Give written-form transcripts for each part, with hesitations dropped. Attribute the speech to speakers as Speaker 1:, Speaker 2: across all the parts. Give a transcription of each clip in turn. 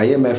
Speaker 1: IMF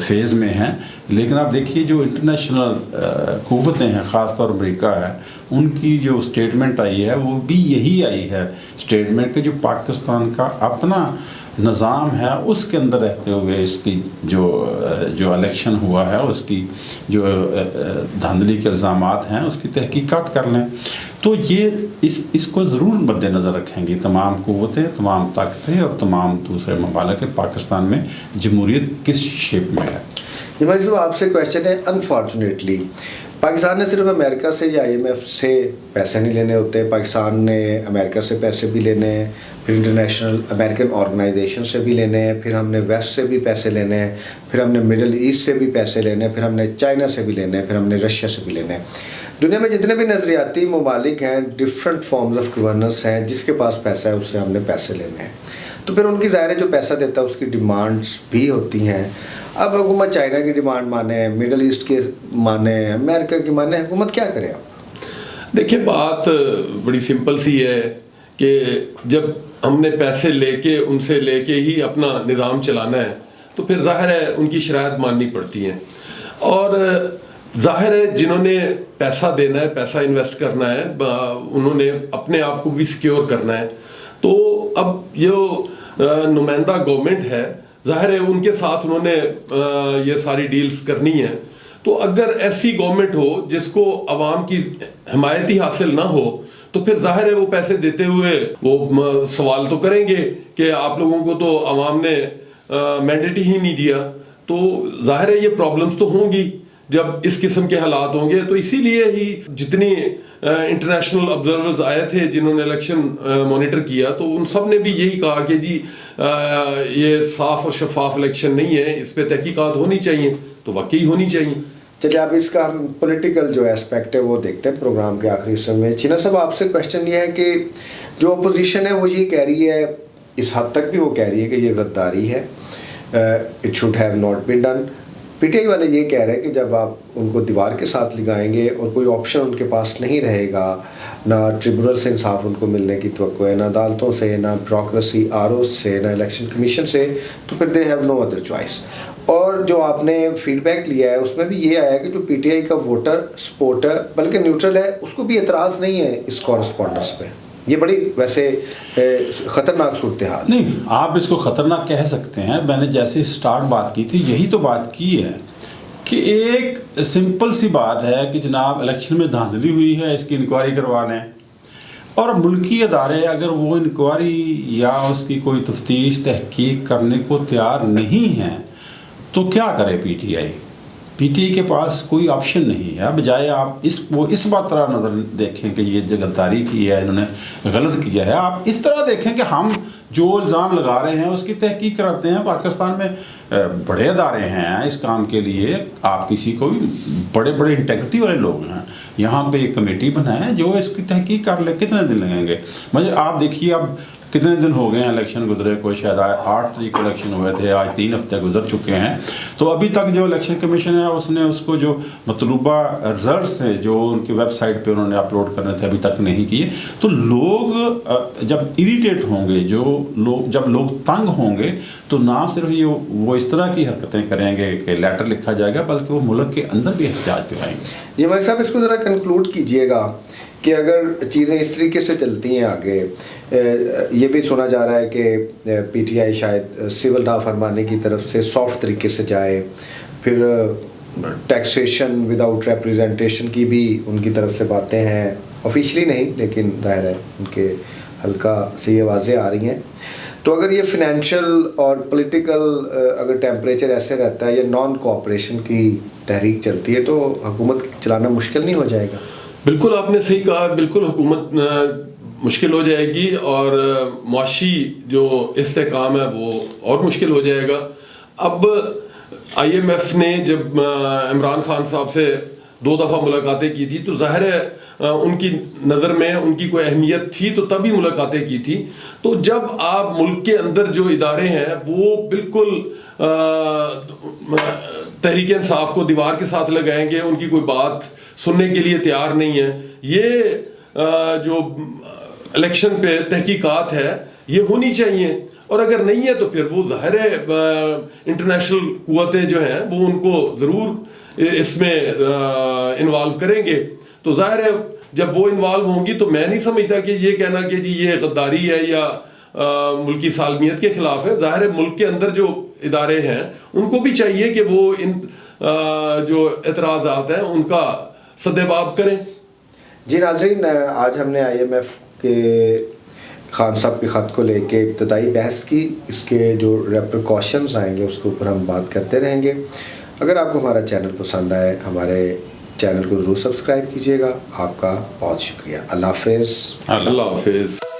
Speaker 2: phase میں ہیں. لیکن آپ دیکھیے جو انٹرنیشنل قوتیں ہیں، خاص طور امریکہ ہے، ان کی جو اسٹیٹمنٹ آئی ہے وہ بھی یہی آئی ہے اسٹیٹمنٹ کہ جو پاکستان کا اپنا نظام ہے اس کے اندر رہتے ہوئے اس کی جو الیکشن ہوا ہے اس کی جو دھاندلی کے الزامات ہیں اس کی تحقیقات کر لیں. تو یہ اس کو ضرور مد نظر رکھیں گی تمام قوتیں، تمام طاقتیں اور تمام دوسرے ممالک کہ پاکستان میں جمہوریت کس شیپ میں ہے.
Speaker 1: جمال صاحب آپ سے کویشچن ہے، انفارچونیٹلی پاکستان نے صرف امریکہ سے یا IMF سے پیسے نہیں لینے ہوتے، پاکستان نے امریکہ سے پیسے بھی لینے ہیں، پھر انٹرنیشنل امریکن آرگنائزیشن سے بھی لینے ہیں، پھر ہم نے ویسٹ سے بھی پیسے لینے ہیں، پھر ہم نے مڈل ایسٹ سے بھی پیسے لینے ہیں، پھر ہم نے چائنا سے بھی لینے ہیں، پھر ہم نے رشیا سے بھی لینے ہیں. دنیا میں جتنے بھی نظریاتی ممالک ہیں، ڈفرینٹ فارمز آف گورننس ہیں، جس کے پاس پیسہ ہے اس سے ہم نے پیسے لینے ہیں. تو پھر ان کی ظاہر ہے جو پیسہ دیتا ہے اس کی ڈیمانڈس بھی ہوتی ہیں. اب حکومت چائنا کی ڈیمانڈ مانے، مڈل ایسٹ کے مانے، امریکہ کی مانے، حکومت کیا کرے؟ آپ
Speaker 3: دیکھیں بات بڑی سمپل سی ہے کہ جب ہم نے پیسے لے کے ان سے لے کے ہی اپنا نظام چلانا ہے تو پھر ظاہر ہے ان کی شرائط ماننی پڑتی ہیں. اور ظاہر ہے جنہوں نے پیسہ دینا ہے، پیسہ انویسٹ کرنا ہے، انہوں نے اپنے آپ کو بھی سیکیور کرنا ہے. تو اب یہ نمائندہ گورنمنٹ ہے، ظاہر ہے ان کے ساتھ انہوں نے یہ ساری ڈیلز کرنی ہے. تو اگر ایسی گورنمنٹ ہو جس کو عوام کی حمایت ہی حاصل نہ ہو تو پھر ظاہر ہے وہ پیسے دیتے ہوئے وہ سوال تو کریں گے کہ آپ لوگوں کو تو عوام نے مینڈیٹ ہی نہیں دیا. تو ظاہر ہے یہ پرابلمس تو ہوں گی جب اس قسم کے حالات ہوں گے. تو اسی لیے ہی جتنی انٹرنیشنل آبزرورز آئے تھے جنہوں نے الیکشن مانیٹر کیا تو ان سب نے بھی یہی کہا کہ جی یہ صاف اور شفاف الیکشن نہیں ہے، اس پہ تحقیقات ہونی چاہیے. تو واقعی ہونی چاہیے.
Speaker 1: چلیے اب اس کا ہم پولیٹیکل جو اسپیکٹ ہے وہ دیکھتے ہیں پروگرام کے آخری حصے میں. چینا صاحب آپ سے کویشچن یہ ہے کہ جو اپوزیشن ہے وہ یہ کہہ رہی ہے، اس حد تک بھی وہ کہہ رہی ہے کہ یہ غداری ہے، it should have not been done. PTI والے یہ کہہ رہے ہیں کہ جب آپ ان کو دیوار کے ساتھ لگائیں گے اور کوئی آپشن ان کے پاس نہیں رہے گا، نہ ٹریبونل سے انصاف ان کو ملنے کی توقع ہے، نہ عدالتوں سے، نہ بیوروکریسی ROs سے، نہ الیکشن کمیشن سے، تو پھر they have no other choice. اور جو آپ نے فیڈ بیک لیا ہے اس میں بھی یہ آیا کہ جو PTI کا ووٹر سپورٹر بلکہ نیوٹرل ہے، اس کو بھی اعتراض نہیں ہے اس کورسپونڈنس پہ. یہ بڑی ویسے خطرناک صورتحال.
Speaker 2: نہیں، آپ اس کو خطرناک کہہ سکتے ہیں. میں نے جیسے سٹارٹ بات کی تھی یہی تو بات کی ہے کہ ایک سمپل سی بات ہے کہ جناب الیکشن میں دھاندلی ہوئی ہے، اس کی انکوائری کروا لیں. اور ملکی ادارے اگر وہ انکوائری یا اس کی کوئی تفتیش تحقیق کرنے کو تیار نہیں ہیں تو کیا کرے PTI کے پاس کوئی آپشن نہیں ہے. بجائے آپ اس بات طرح نظر دیکھیں کہ یہ غداری کی ہے، انہوں نے غلط کیا ہے، آپ اس طرح دیکھیں کہ ہم جو الزام لگا رہے ہیں اس کی تحقیق کراتے ہیں. پاکستان میں بڑے ادارے ہیں اس کام کے لیے. آپ کسی کو بھی بڑے بڑے انٹیگریٹی والے لوگ ہیں، یہاں پہ ایک کمیٹی بنائیں جو اس کی تحقیق کر لے. کتنے دن لگیں گے؟ مجھے آپ دیکھیے اب کتنے دن ہو گئے ہیں الیکشن گزرے کو، شاید 8 تاریخ کو الیکشن ہوئے تھے، آج 3 ہفتے گزر چکے ہیں. تو ابھی تک جو الیکشن کمیشن ہے اس نے اس کو جو مطلوبہ رزلٹس ہیں جو ان کی ویب سائٹ پہ انہوں نے اپلوڈ کرنے تھے ابھی تک نہیں کیے. تو لوگ جب اریٹیٹ ہوں گے، جب لوگ تنگ ہوں گے تو نہ صرف وہ اس طرح کی حرکتیں کریں گے کہ لیٹر لکھا جائے گا، بلکہ وہ ملک کے اندر بھی احتجاج پہ آئیں گے.
Speaker 1: جی ملک صاحب، اس کو ذرا کنکلوڈ کیجئے گا کہ اگر چیزیں اس طریقے سے چلتی ہیں آگے، یہ بھی سنا جا رہا ہے کہ PTI شاید سول نافرمانی کی طرف سے سافٹ طریقے سے جائے، پھر ٹیکسیشن وداؤٹ ریپریزنٹیشن کی بھی ان کی طرف سے باتیں ہیں، آفیشلی نہیں لیکن ظاہر ہے ان کے حلقہ سے یہ واضح آ رہی ہیں. تو اگر یہ فنینشیل اور پولیٹیکل اگر ٹیمپریچر ایسے رہتا ہے یا نان کوآپریشن کی تحریک چلتی ہے تو حکومت چلانا مشکل نہیں ہو جائے گا؟
Speaker 3: بالکل آپ نے صحیح کہا، بالکل حکومت مشکل ہو جائے گی اور معاشی جو استحکام ہے وہ اور مشکل ہو جائے گا. اب IMF نے جب عمران خان صاحب سے 2 دفعہ ملاقاتیں کی تھی تو ظاہر ہے ان کی نظر میں ان کی کوئی اہمیت تھی تو تبھی ملاقاتیں کی تھی. تو جب آپ ملک کے اندر جو ادارے ہیں وہ بالکل تحریک انصاف کو دیوار کے ساتھ لگائیں گے، ان کی کوئی بات سننے کے لیے تیار نہیں ہے، یہ جو الیکشن پہ تحقیقات ہے یہ ہونی چاہیے. اور اگر نہیں ہے تو پھر وہ ظاہر ہے انٹرنیشنل قوتیں جو ہیں وہ ان کو ضرور اس میں انوالو کریں گے. تو ظاہر ہے جب وہ انوالو ہوں گی تو میں نہیں سمجھتا کہ یہ کہنا کہ جی یہ غداری ہے یا ملکی سالمیت کے خلاف ہے. ظاہر ہے ملک کے اندر جو ادارے ہیں ان کو بھی چاہیے کہ وہ ان جو اعتراضات ہیں ان کا سدباب کریں.
Speaker 1: جی ناظرین، آج ہم نے IMF کے خان صاحب کے خط کو لے کے ابتدائی بحث کی. اس کے جو ریپریکاشنز آئیں گے اس کے اوپر ہم بات کرتے رہیں گے. اگر آپ کو ہمارا چینل پسند آئے ہمارے چینل کو ضرور سبسکرائب کیجیے گا. آپ کا بہت شکریہ. اللہ حافظ.
Speaker 3: اللہ حافظ.